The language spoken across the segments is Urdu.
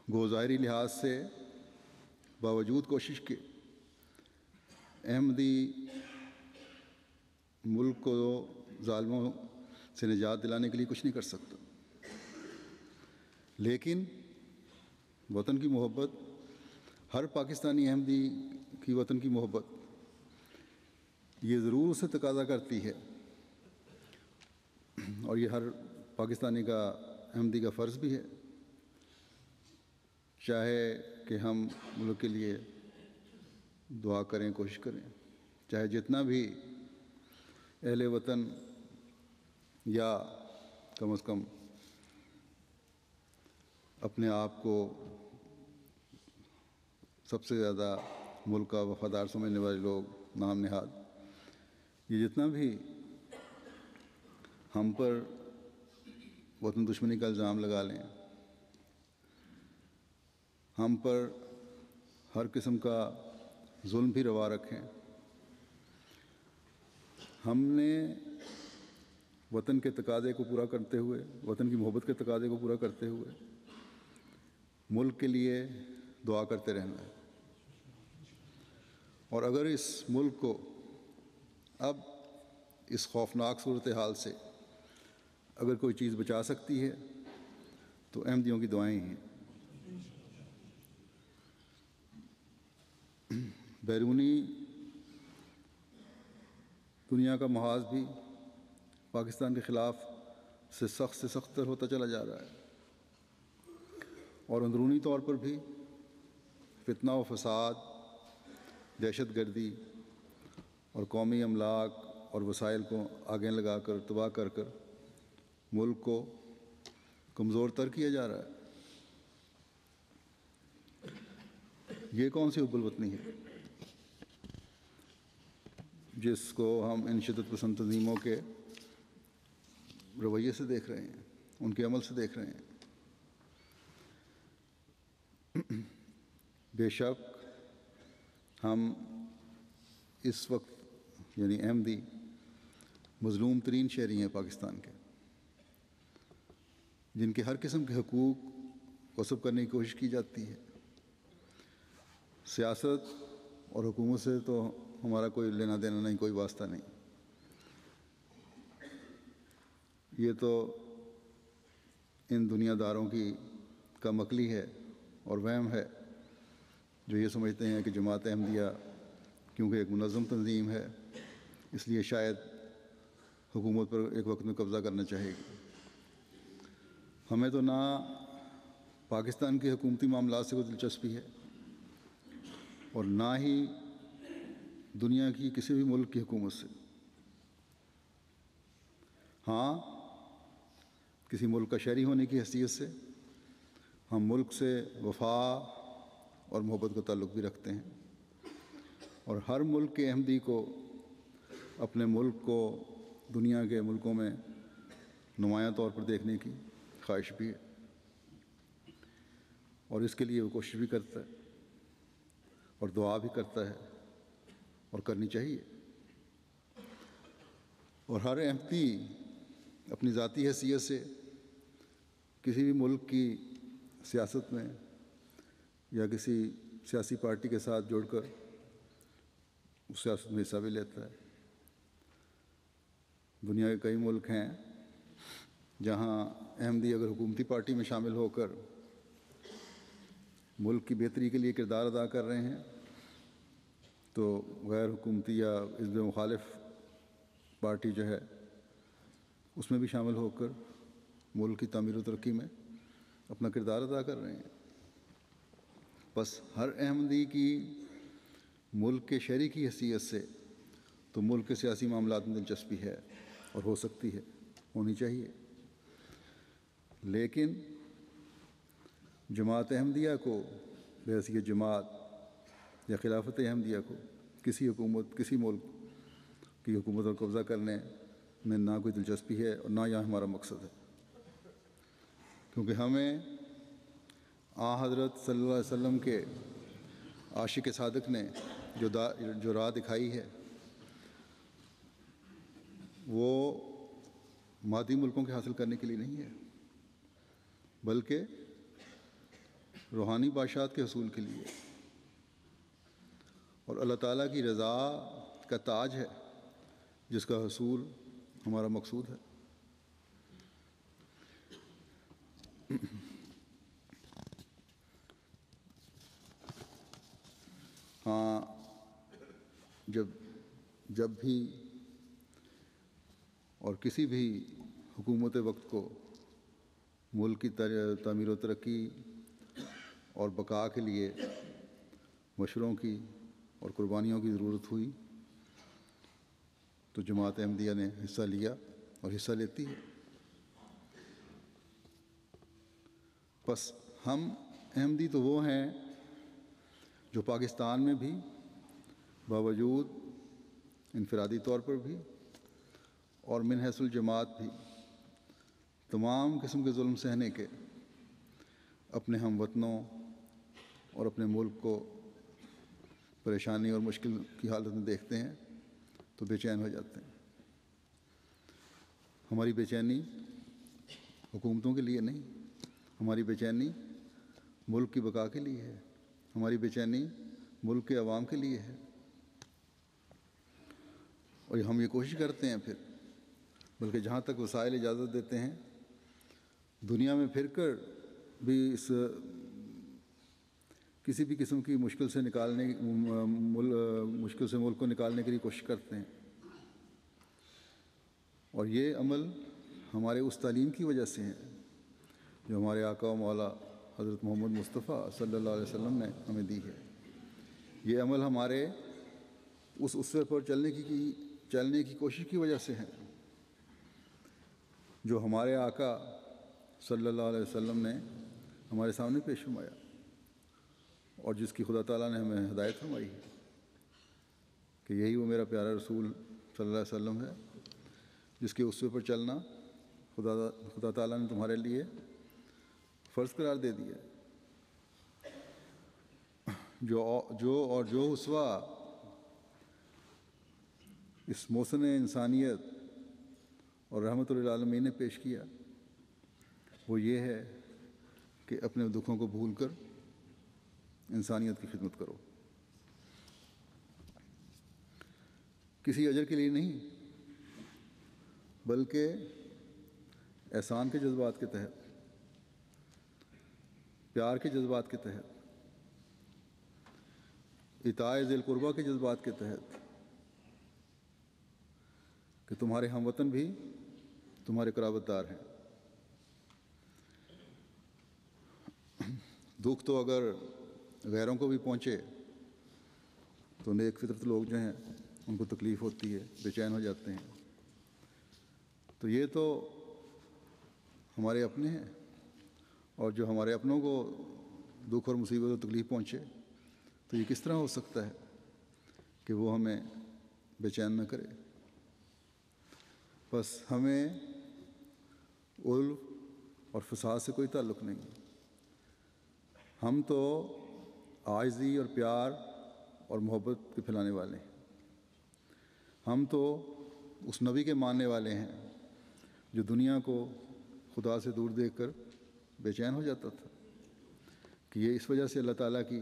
گو ظاہری لحاظ سے باوجود کوشش کے احمدی ملک کو ظالموں سے نجات دلانے کے لیے کچھ نہیں کر سکتا، لیکن وطن کی محبت، ہر پاکستانی احمدی کی وطن کی محبت یہ ضرور اسے تقاضا کرتی ہے، اور یہ ہر پاکستانی کا احمدی کا فرض بھی ہے، چاہے کہ ہم ملک کے لیے دعا کریں، کوشش کریں، چاہے جتنا بھی اہل وطن یا کم از کم اپنے آپ کو سب سے زیادہ ملک کا وفادار سمجھنے والے لوگ نام نہاد، یہ جتنا بھی ہم پر وطن دشمنی کا الزام لگا لیں، ہم پر ہر قسم کا ظلم بھی روا رکھیں، ہم نے وطن کے تقاضے کو پورا کرتے ہوئے، وطن کی محبت کے تقاضے کو پورا کرتے ہوئے ملک کے لیے دعا کرتے رہنا ہے، اور اگر اس ملک کو اب اس خوفناک صورتحال سے اگر کوئی چیز بچا سکتی ہے تو احمدیوں کی دعائیں ہیں۔ بیرونی دنیا کا محاذ بھی پاکستان کے خلاف سے سختر ہوتا چلا جا رہا ہے، اور اندرونی طور پر بھی فتنہ و فساد، دہشت گردی اور قومی املاک اور وسائل کو آگے لگا کر تباہ کر ملک کو کمزور تر کیا جا رہا ہے۔ یہ کون سی حب الوطنی ہے جس کو ہم ان شدت پسند تنظیموں کے رویے سے دیکھ رہے ہیں، ان کے عمل سے دیکھ رہے ہیں؟ بے شک ہم اس وقت یعنی احمدی مظلوم ترین شہری ہیں پاکستان کے، جن کے ہر قسم کے حقوق غصب کرنے کی کوشش کی جاتی ہے۔ سیاست اور حکومت سے تو ہمارا کوئی لینا دینا نہیں، کوئی واسطہ نہیں، یہ تو ان دنیا داروں کا مکلی ہے اور وہم ہے جو یہ سمجھتے ہیں کہ جماعت احمدیہ کیونکہ ایک منظم تنظیم ہے اس لیے شاید حکومت پر ایک وقت میں قبضہ کرنا چاہے گی۔ ہمیں تو نہ پاکستان کے حکومتی معاملات سے کوئی دلچسپی ہے اور نہ ہی دنیا کی کسی بھی ملک کی حکومت سے۔ ہاں، کسی ملک کا شہری ہونے کی حیثیت سے ہم ملک سے وفا اور محبت کا تعلق بھی رکھتے ہیں، اور ہر ملک کے احمدی کو اپنے ملک کو دنیا کے ملکوں میں نمایاں طور پر دیکھنے کی خواہش بھی ہے، اور اس کے لیے وہ کوشش بھی کرتا ہے اور دعا بھی کرتا ہے، اور کرنی چاہیے۔ اور ہر احمدی اپنی ذاتی حیثیت سے کسی بھی ملک کی سیاست میں یا کسی سیاسی پارٹی کے ساتھ جڑ کر اس سیاست میں حصہ بھی لیتا ہے۔ دنیا کے کئی ملک ہیں جہاں احمدی اگر حکومتی پارٹی میں شامل ہو کر ملک کی بہتری کے لیے کردار ادا کر رہے ہیں تو غیر حکومتی یا حزب مخالف پارٹی جو ہے اس میں بھی شامل ہو کر ملک کی تعمیر و ترقی میں اپنا کردار ادا کر رہے ہیں۔ بس ہر احمدی کی ملک کے شہری کی حیثیت سے تو ملک کے سیاسی معاملات میں دلچسپی ہے اور ہو سکتی ہے، ہونی چاہیے، لیکن جماعت احمدیہ کو بحیثیت جماعت یا خلافت احمدیہ کو کسی حکومت، کسی ملک کی حکومت اور قبضہ کرنے میں نہ کوئی دلچسپی ہے اور نہ یہاں ہمارا مقصد ہے، کیونکہ ہمیں حضرت صلی اللہ علیہ وسلم کے عاشق صادق نے جو راہ دکھائی ہے وہ مادی ملکوں کے حاصل کرنے کے لیے نہیں ہے، بلکہ روحانی بادشاہت کے حصول کے لیے، اور اللہ تعالیٰ کی رضا کا تاج ہے جس کا حصول ہمارا مقصود ہے۔ ہاں، جب بھی اور کسی بھی حکومت وقت کو ملک کی تعمیر و ترقی اور بقا کے لیے مشوروں کی اور قربانیوں کی ضرورت ہوئی تو جماعت احمدیہ نے حصہ لیا اور حصہ لیتی ہے۔ بس ہم احمدی تو وہ ہیں جو پاکستان میں بھی باوجود انفرادی طور پر بھی اور من حیث الجماعت بھی تمام قسم کے ظلم سہنے کے اپنے ہم وطنوں اور اپنے ملک کو پریشانی اور مشکل کی حالت میں دیکھتے ہیں تو بے چین ہو جاتے ہیں۔ ہماری بے چینی حکومتوں کے لیے نہیں، ہماری بے چینی ملک کی بقا کے لیے ہے، ہماری بے چینی ملک کے عوام کے لیے ہے، اور ہم یہ کوشش کرتے ہیں پھر، بلکہ جہاں تک وسائل اجازت دیتے ہیں دنیا میں پھر کر بھی اس کسی بھی قسم کی مشکل سے ملک کو نکالنے کے لیے کوشش کرتے ہیں، اور یہ عمل ہمارے اس تعلیم کی وجہ سے ہے جو ہمارے آقا و مولا حضرت محمد مصطفیٰ صلی اللہ علیہ وسلم نے ہمیں دی ہے۔ یہ عمل ہمارے اس اسوے پر چلنے کی کوشش کی وجہ سے ہے جو ہمارے آقا صلی اللہ علیہ وسلم نے ہمارے سامنے پیش فرمایا، اور جس کی خدا تعالیٰ نے ہمیں ہدایت فرمائی ہے کہ یہی وہ میرا پیارا رسول صلی اللہ علیہ وسلم ہے جس کے اسوے پر چلنا خدا تعالیٰ نے تمہارے لیے فرض قرار دے دیا۔ جو اسوہ اس محسن انسانیت اور رحمت للعالمین نے پیش کیا وہ یہ ہے کہ اپنے دکھوں کو بھول کر انسانیت کی خدمت کرو، کسی اجر کے لیے نہیں بلکہ احسان کے جذبات کے تحت، پیار کے جذبات کے تحت، اطاعت ذی القربیٰ کے جذبات کے تحت، کہ تمہارے ہم وطن بھی تمہارے قرابت دار ہیں۔ دکھ تو اگر غیروں کو بھی پہنچے تو نیک فطرت لوگ جو ہیں ان کو تکلیف ہوتی ہے، بے چین ہو جاتے ہیں۔ تو یہ تو ہمارے اپنے ہیں، اور جو ہمارے اپنوں کو دکھ اور مصیبت اور تکلیف پہنچے تو یہ کس طرح ہو سکتا ہے کہ وہ ہمیں بے چین نہ کرے؟ بس ہمیں علو اور فساد سے کوئی تعلق نہیں، ہم تو عاجزی اور پیار اور محبت کے پھیلانے والے ہیں، ہم تو اس نبی کے ماننے والے ہیں جو دنیا کو خدا سے دور دیکھ کر بے چین ہو جاتا تھا کہ یہ اس وجہ سے اللہ تعالیٰ کی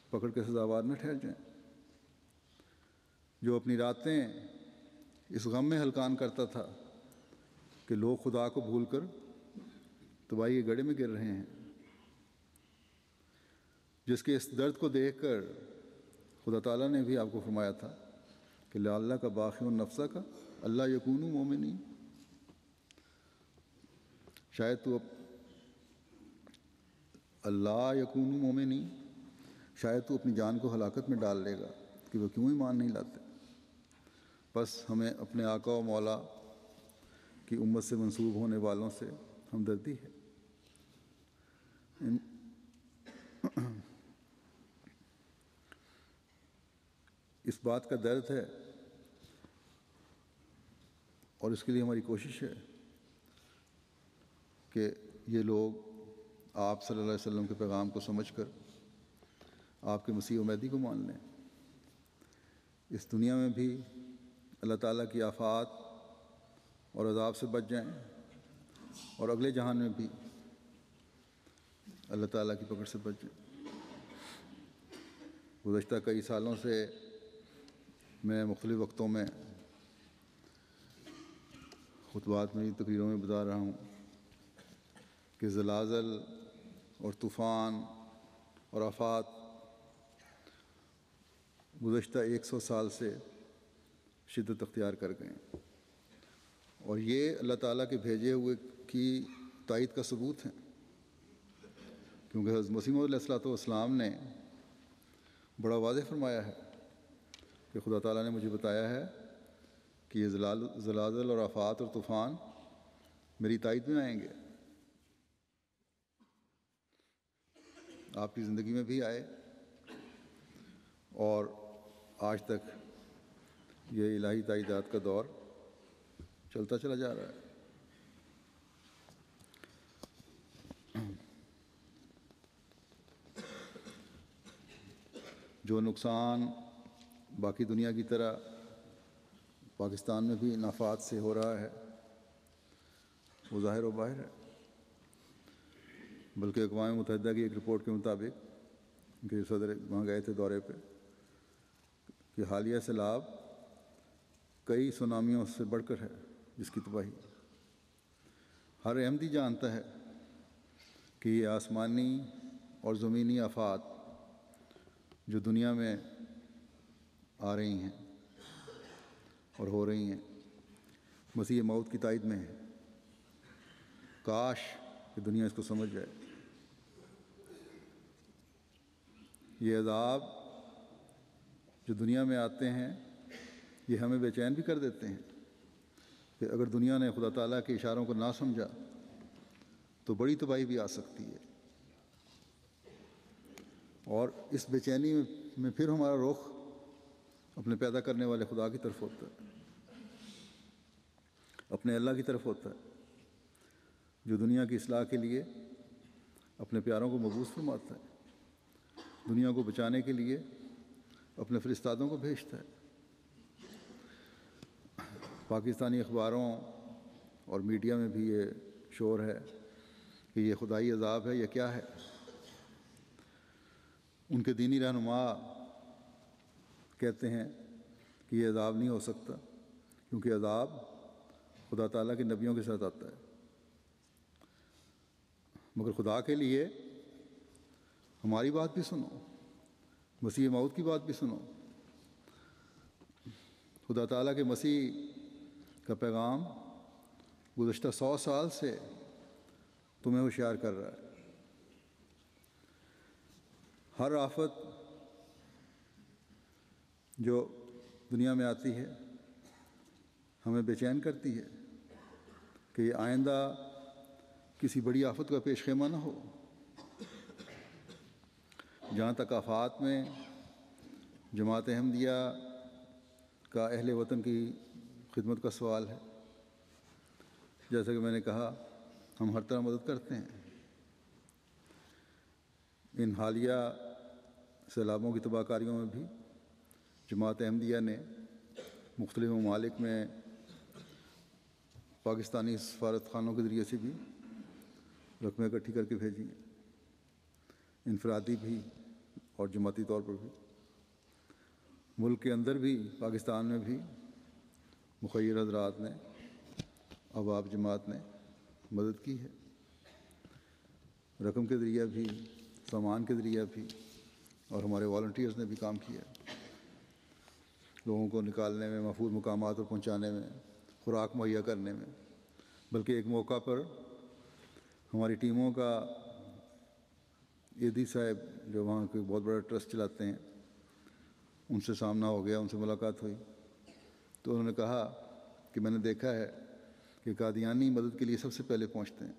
پکڑ کے سزاوار نہ ٹھہر جائیں، جو اپنی راتیں اس غم میں ہلکان کرتا تھا کہ لوگ خدا کو بھول کر تباہی کے گڑھے میں گر رہے ہیں، جس کے اس درد کو دیکھ کر خدا تعالیٰ نے بھی آپ کو فرمایا تھا کہ لعلہ کا باخع نفسہ کا اللہ یکونوا مومنین، شاید تو اللہ یکونوا مومنین، شاید تو اپنی جان کو ہلاکت میں ڈال لے گا کہ وہ کیوں ایمان نہیں لاتے۔ بس ہمیں اپنے آقا و مولا کی امت سے منسوب ہونے والوں سے ہمدردی ہے۔ اس بات کا درد ہے اور اس کے لیے ہماری کوشش ہے کہ یہ لوگ آپ صلی اللہ علیہ وسلم کے پیغام کو سمجھ کر آپ کے مسیح و مہدی کو مان لیں، اس دنیا میں بھی اللہ تعالیٰ کی آفات اور عذاب سے بچ جائیں، اور اگلے جہان میں بھی اللہ تعالیٰ کی پکڑ سے بچ جائیں۔ گزشتہ کئی سالوں سے میں مختلف وقتوں میں خطبات میں تقریروں میں بتا رہا ہوں کہ زلازل اور طوفان اور آفات گزشتہ 100 سال سے شدت اختیار کر گئے ہیں، اور یہ اللہ تعالیٰ کے بھیجے ہوئے کی تائید کا ثبوت ہے، کیونکہ حضرت مسیح موعود علیہ الصلوۃ والسلام نے بڑا واضح فرمایا ہے کہ خدا تعالیٰ نے مجھے بتایا ہے کہ یہ زلازل اور آفات اور طوفان میری تائید میں آئیں گے۔ آپ کی زندگی میں بھی آئے، اور آج تک یہ الہی تائیدات کا دور چلتا چلا جا رہا ہے۔ جو نقصان باقی دنیا کی طرح پاکستان میں بھی نفات سے ہو رہا ہے وہ ظاہر و باہر ہے، بلکہ اقوام متحدہ کی ایک رپورٹ کے مطابق کہ صدر وہاں گئے تھے دورے پہ، کہ حالیہ سیلاب کئی سونامیوں سے بڑھ کر ہے جس کی تباہی ہر احمدی جانتا ہے کہ یہ آسمانی اور زمینی آفات جو دنیا میں آ رہی ہیں اور ہو رہی ہیں مسیح موت کی تائید میں ہے۔ کاش کہ دنیا اس کو سمجھ جائے۔ یہ عذاب جو دنیا میں آتے ہیں یہ ہمیں بے چین بھی کر دیتے ہیں کہ اگر دنیا نے خدا تعالیٰ کے اشاروں کو نہ سمجھا تو بڑی تباہی بھی آ سکتی ہے، اور اس بے چینی میں پھر ہمارا رخ اپنے پیدا کرنے والے خدا کی طرف ہوتا ہے، اپنے اللہ کی طرف ہوتا ہے جو دنیا کی اصلاح کے لیے اپنے پیاروں کو مبعوث فرماتا ہے، دنیا کو بچانے کے لیے اپنے فرستادوں کو بھیجتا ہے۔ پاکستانی اخباروں اور میڈیا میں بھی یہ شور ہے کہ یہ خدائی عذاب ہے یا کیا ہے۔ ان کے دینی رہنما کہتے ہیں کہ یہ عذاب نہیں ہو سکتا کیونکہ عذاب خدا تعالیٰ کے نبیوں کے ساتھ آتا ہے، مگر خدا کے لیے ہماری بات بھی سنو، مسیح موعود کی بات بھی سنو۔ خدا تعالیٰ کے مسیح کا پیغام گزشتہ 100 سال سے تمہیں ہوشیار کر رہا ہے۔ ہر آفت جو دنیا میں آتی ہے ہمیں بے چین کرتی ہے کہ یہ آئندہ کسی بڑی آفت کا پیش خیمہ نہ ہو۔ جہاں تک آفات میں جماعت احمدیہ کا اہل وطن کی خدمت کا سوال ہے، جیسا کہ میں نے کہا ہم ہر طرح مدد کرتے ہیں۔ ان حالیہ سیلابوں کی تباہ کاریوں میں بھی جماعت احمدیہ نے مختلف ممالک میں پاکستانی سفارت خانوں کے ذریعے سے بھی رقمیں اکٹھی کر کے بھیجی ہیں، انفرادی بھی اور جماعتی طور پر بھی۔ ملک کے اندر بھی پاکستان میں بھی مخیر حضرات نے، احباب جماعت نے مدد کی ہے، رقم کے ذریعہ بھی، سامان کے ذریعہ بھی، اور ہمارے والنٹیئرز نے بھی کام کیا ہے، لوگوں کو نکالنے میں، محفوظ مقامات پر پہنچانے میں، خوراک مہیا کرنے میں۔ بلکہ ایک موقع پر ہماری ٹیموں کا ایدی صاحب جو وہاں کوئی بہت بڑا ٹرسٹ چلاتے ہیں ان سے سامنا ہو گیا، ان سے ملاقات ہوئی تو انہوں نے کہا کہ میں نے دیکھا ہے کہ قادیانی مدد کے لیے سب سے پہلے پہنچتے ہیں،